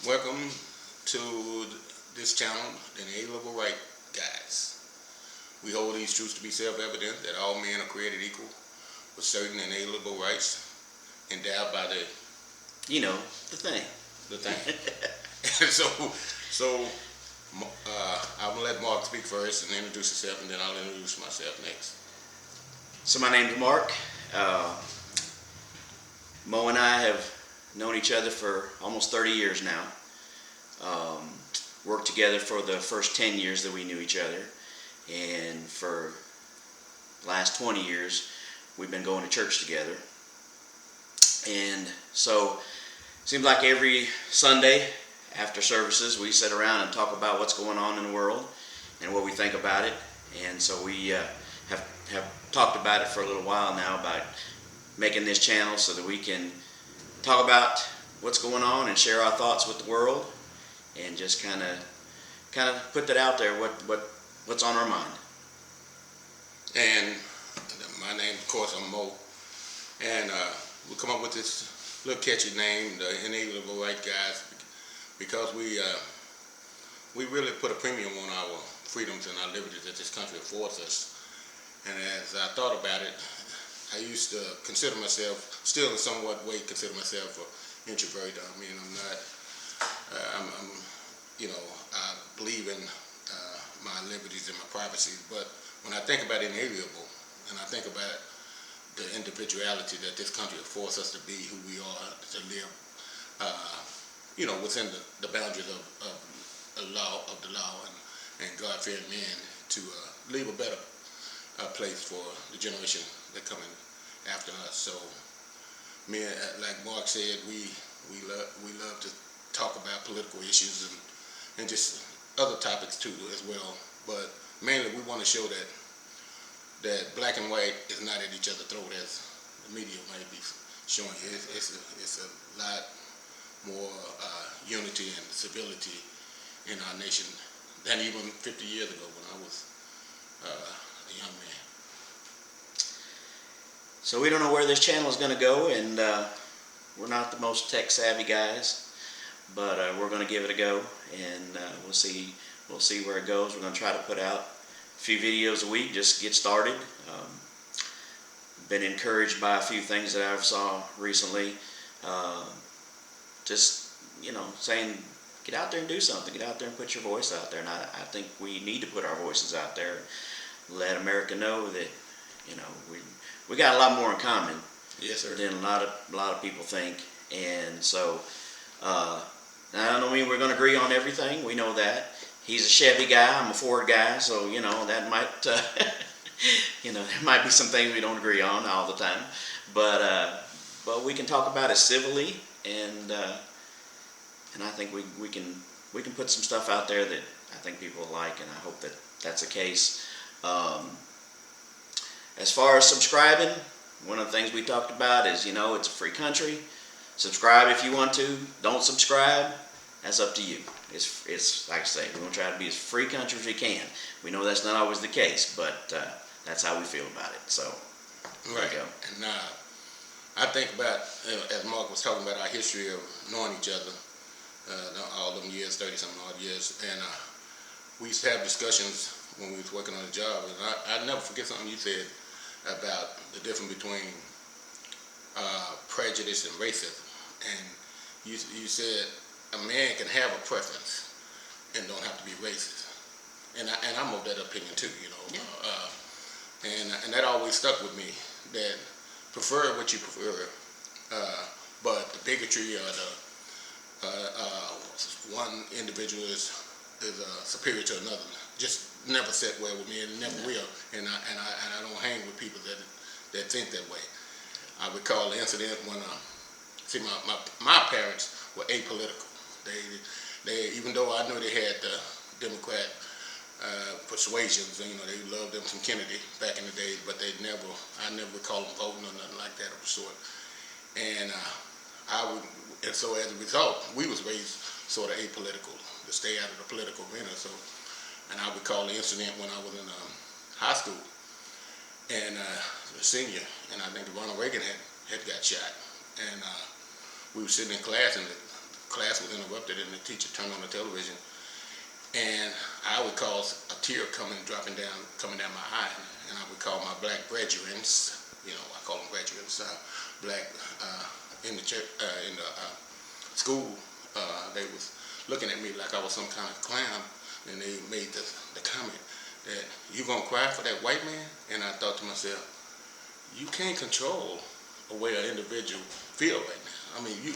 Welcome to this channel, the Inalienable Right Guys. We hold these truths to be self-evident that all men are created equal with certain inalienable rights endowed by the thing. So I'm gonna let Mark speak first and introduce himself, and then I'll introduce myself next. So my name's Mark. Mo and I have known each other for almost 30 years now. Worked together for the first 10 years that we knew each other, and for the last 20 years we've been going to church together. And so it seems like every Sunday after services we sit around and talk about what's going on in the world and what we think about it. And so we have talked about it for a little while now, about making this channel so that we can talk about what's going on and share our thoughts with the world, and just kind of put that out there, what's on our mind. And my name, of course, I'm Mo, and we come up with this little catchy name, the Inalienable Right Guys, because we really put a premium on our freedoms and our liberties that this country affords us. And as I thought about it, I used to consider myself, still in somewhat way consider myself an introvert. I mean, I'm not, I believe in my liberties and my privacy, but when I think about inalienable, and I think about the individuality that this country affords us to be who we are, to live, within the boundaries of the law, and God-fearing men, to leave a better place for the generation that coming after us. So, like Mark said, we love to talk about political issues and just other topics too as well. But mainly, we want to show that black and white is not at each other's throat as the media might be showing. It's a lot more unity and civility in our nation than even 50 years ago when I was a young man. So we don't know where this channel is going to go, and we're not the most tech savvy guys, but we're going to give it a go, and we'll see where it goes. We're going to try to put out a few videos a week, just get started. Been encouraged by a few things that I've saw recently. Saying get out there and do something. Get out there and put your voice out there. And I think we need to put our voices out there. Let America know that we got a lot more in common. Yes, sir. Than a lot of people think. And so I don't mean we're going to agree on everything. We know that. He's a Chevy guy. I'm a Ford guy. So that might there might be some things we don't agree on all the time. But we can talk about it civilly, and I think we can put some stuff out there that I think people will like, and I hope that that's the case. As far as subscribing, one of the things we talked about is, it's a free country. Subscribe if you want to. Don't subscribe. That's up to you. It's like I say, we're going to try to be as free country as we can. We know that's not always the case, but that's how we feel about it. So, right. There you go. And I think about, as Mark was talking about, our history of knowing each other, all them years, 30-something odd years, and we used to have discussions when we was working on a job, and I never forget something you said about the difference between prejudice and racism. And you said a man can have a preference and don't have to be racist. And I'm of that opinion too, Yeah. And that always stuck with me, that prefer what you prefer, but the bigotry or the one individual is superior to another just never set well with me, and never will. And I don't hang with people that think that way. I recall the incident when my parents were apolitical. They even though I knew they had the Democrat persuasions, they loved them some Kennedy back in the day, but I never recall them voting or nothing like that of the sort. And so as a result, we was raised sort of apolitical, to stay out of the political arena. So, and I recall the incident when I was in high school, and a senior, and I think Ronald Reagan had got shot, and we were sitting in class, and class was interrupted and the teacher turned on the television, and I would cause a tear dropping down, coming down my eye, and I would call my black graduates, I call them graduates, black in the church, in the school. They was looking at me like I was some kind of clown, and they made the comment that you gonna cry for that white man, and I thought to myself, you can't control the way an individual feel right now. I mean,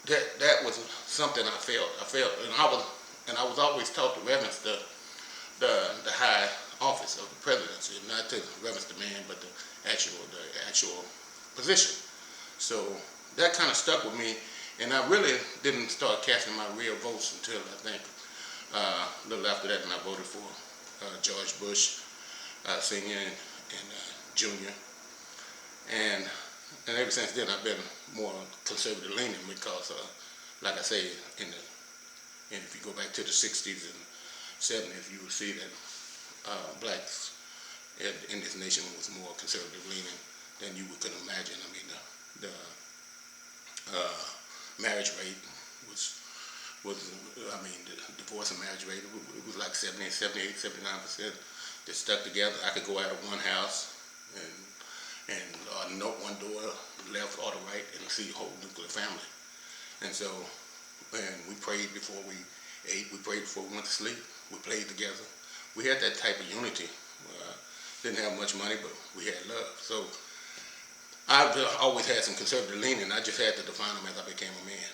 that was something I felt, and I was always taught to reverence the high office of the presidency, not to reverence the man, but the actual position. So that kind of stuck with me, and I really didn't start casting my real votes until I think a little after that, and I voted for George Bush Senior and Junior, and ever since then I've been more conservative leaning because, like I say, and if you go back to the 60s and 70s, you will see that blacks in this nation was more conservative leaning than you could imagine. I mean, the marriage rate was the divorce and marriage rate, it was like 78, 79%. They stuck together. I could go out of one house and note one door left or the right and see the whole nuclear family. And so, and we prayed before we ate, we prayed before we went to sleep, we played together. We had that type of unity. Didn't have much money, but we had love. So I've always had some conservative leaning. I just had to define them as I became a man.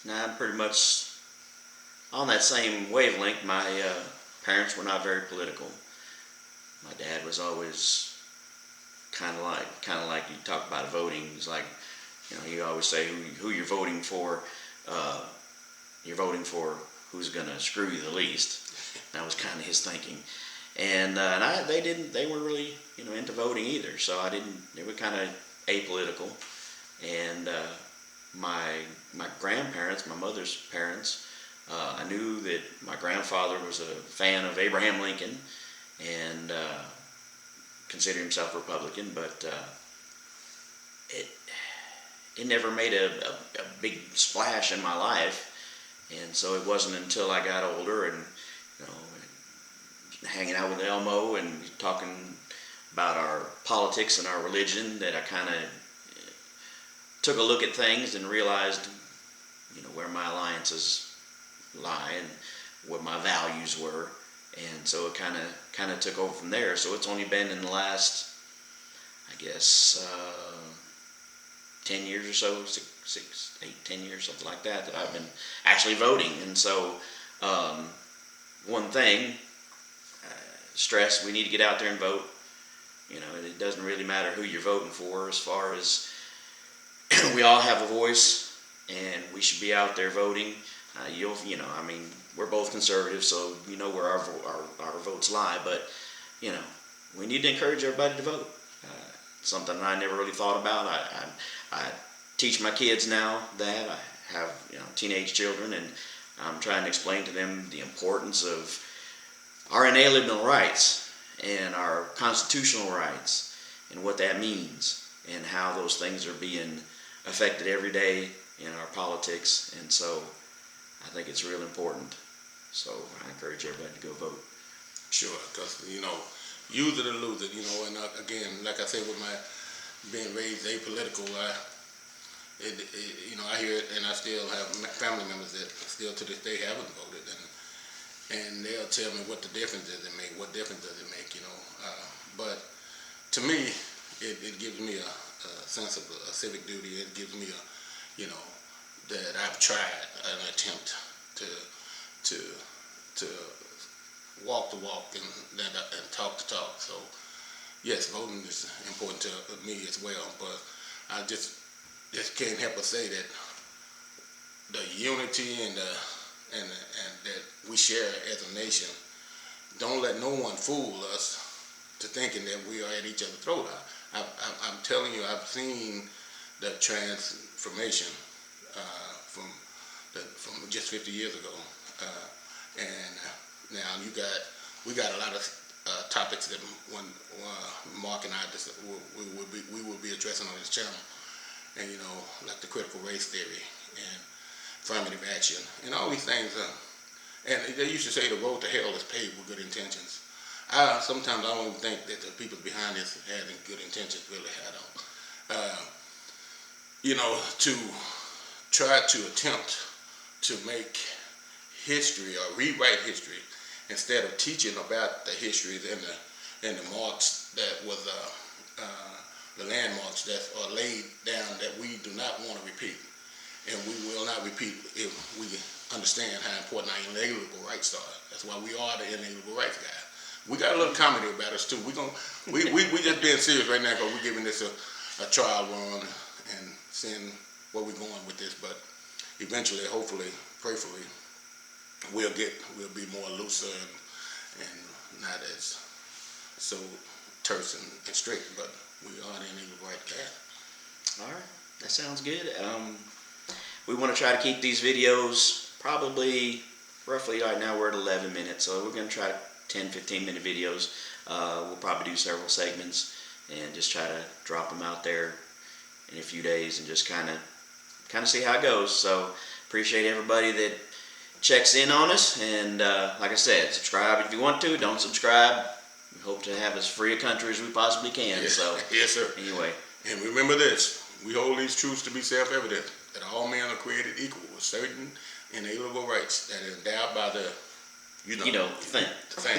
Now, I'm pretty much on that same wavelength. My parents were not very political. My dad was always kind of like you talk about voting. He's like, you always say who you're voting for. You're voting for who's gonna screw you the least. That was kind of his thinking. And they weren't really into voting either. So they were kind of apolitical. And my grandparents, my mother's parents, I knew that my grandfather was a fan of Abraham Lincoln and considered himself Republican, but it never made a big splash in my life. And so it wasn't until I got older and hanging out with Elmo and talking about our politics and our religion that I kind of took a look at things and realized, where my alliances lie and what my values were, and so it kind of took over from there. So it's only been in the last, I guess, 10 years or so, 6, 8, 10 years, something like that, that I've been actually voting. And so, one thing, stress, we need to get out there and vote. It doesn't really matter who you're voting for, as far as we all have a voice, and we should be out there voting. We're both conservatives, so where our votes lie. But we need to encourage everybody to vote. Something I never really thought about. I teach my kids now that I have teenage children, and I'm trying to explain to them the importance of our inalienable rights and our constitutional rights and what that means and how those things are being affected every day in our politics. And so I think it's real important. So I encourage everybody to go vote. Sure, because use it or lose it. And again, like I say, with my being raised apolitical, I hear it, and I still have family members that still to this day haven't voted, and they'll tell me what the difference does it make. What difference does it make? But to me, it gives me a sense of a civic duty. It gives me that I've tried an attempt to walk the walk and talk the talk. So yes, voting is important to me as well. But I just can't help but say that the unity and that we share as a nation, don't let no one fool us to thinking that we are at each other's throat. I'm telling you, I've seen the transformation from just 50 years ago, and now we got a lot of topics that Mark and I we will be addressing on this channel, and like the critical race theory and affirmative action and all these things. And they used to say the road to hell is paved with good intentions. Sometimes I don't even think that the people behind this had any good intentions. Really, I don't. To try to attempt to make history or rewrite history instead of teaching about the histories and the marks that was the landmarks that are laid down that we do not want to repeat, and we will not repeat if we understand how important our inalienable rights are. That's why we are the inalienable rights guys. We got a little comedy about us too. We just being serious right now because we're giving this a trial run and seeing where we're going with this. But eventually, hopefully, prayerfully, we'll be more looser and not as so terse and strict. But we are the inalienable rights guys. All right, that sounds good. We want to try to keep these videos probably roughly right now we're at 11 minutes, so we're going to try 10-15 minute videos. We'll probably do several segments and just try to drop them out there in a few days and just kind of see how it goes. So appreciate everybody that checks in on us, and like I said, subscribe if you want to. Don't subscribe. We hope to have as free a country as we possibly can. Yes. So Yes, sir. Anyway, and remember this: we hold these truths to be self-evident, that all men are created equal with certain inalienable rights that are endowed by the thing. thing.